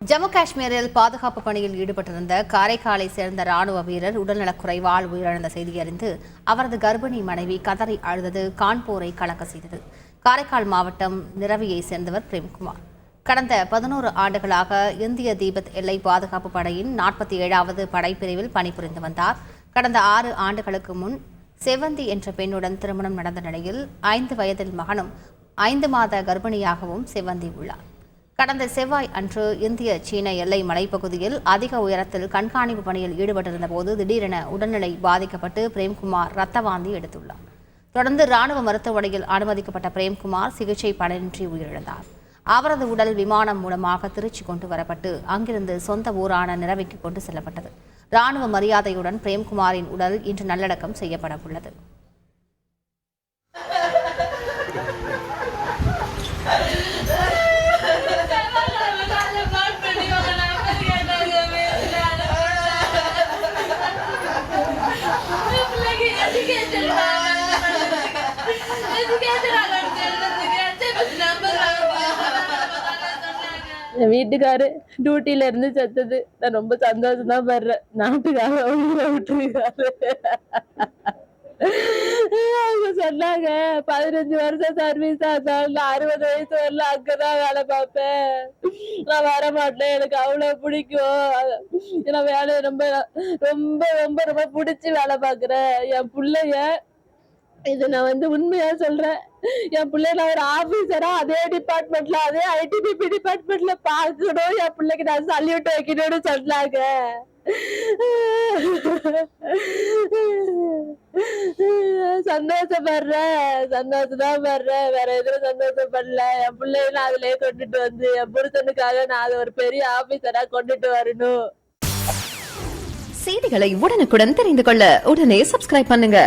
ஜம்மு காஷ்மீரில் பாதுகாப்பு பணியில் ஈடுபட்டிருந்த காரைக்காலை சேர்ந்த ராணுவ வீரர் உடல்நலக்குறைவால் உயிரிழந்த செய்தி அறிந்து அவரது கர்ப்பிணி மனைவி கதறி அழுதது கான்பூரை கலக்க செய்தது. காரைக்கால் மாவட்டம் நிரவியை சேர்ந்தவர் பிரேம்குமார். கடந்த 11 ஆண்டுகளாக இந்திய தீபத் எல்லை பாதுகாப்பு படையின் 47வது படைப்பிரிவில் பணிபுரிந்து வந்தார். கடந்த 6 ஆண்டுகளுக்கு முன் செவந்தி என்ற பெண்ணுடன் திருமணம் நடந்த நிலையில் 5 வயதில் மகனும் 5 மாத கர்ப்பிணியாகவும் செவந்தி உள்ளார். கடந்த செவ்வாய் அன்று இந்திய சீன எல்லை மலைப்பகுதியில் அதிக உயரத்தில் கண்காணிப்பு பணியில் ஈடுபட்டிருந்த போது திடீரென உடல்நிலை பாதிக்கப்பட்டு பிரேம்குமார் இரத்த வாந்தி எடுத்துள்ளார். தொடர்ந்து ராணுவ மருத்துவமனையில் அனுமதிக்கப்பட்ட பிரேம்குமார் சிகிச்சை பலனின்றி உயிரிழந்தார். அவரது உடல் விமானம் மூலமாக திருச்சி கொண்டு வரப்பட்டு அங்கிருந்து சொந்த ஊரான நிரவிக்கு கொண்டு செல்லப்பட்டது. ராணுவ மரியாதையுடன் பிரேம்குமாரின் உடல் இன்று நல்லடக்கம் செய்யப்பட உள்ளது. என் வீட்டுக்காரு டியூட்டில இருந்து செத்தது நான் ரொம்ப சந்தோஷம் தான் படுறேன். நாட்டுக்காக விட்டுருக்காரு. அவங்க சொன்னாங்க 15 வருஷம் சர்வீஸ் ஆனாலும் 60 வயசு வரல அங்கதான் வேலை பார்ப்பேன், நான் வர மாட்டேன், எனக்கு அவ்வளவு பிடிக்கும், நான் வேலையை ரொம்ப ரொம்ப ரொம்ப ரொம்ப பிடிச்சி வேலை பார்க்குறேன். என் பிள்ளைய இது நான் உண்மையா சொல்றேன், என் பிள்ளை நான் ஒரு ஆபீசரா அதே டிபார்ட்மெண்ட்ல அதே ஐடிபிபி டிபார்ட்மெண்ட்ல பார்க்கணும், என் பிள்ளைக்கு நான் சல்யூட் வைக்கணும்னு சொன்னாங்க. சந்தோஷம் படுறேன், வேற எதுவும் சந்தோஷப்படல. என் பிள்ளைய நான் அதுலயே கொண்டுட்டு என் புருஷனுக்காக நான் அதை ஒரு பெரிய ஆபீசரா கொண்டுட்டு வரணும். செய்திகளை உடனுக்குடன் தெரிந்து கொள்ள உடனே சப்ஸ்கிரைப் பண்ணுங்க.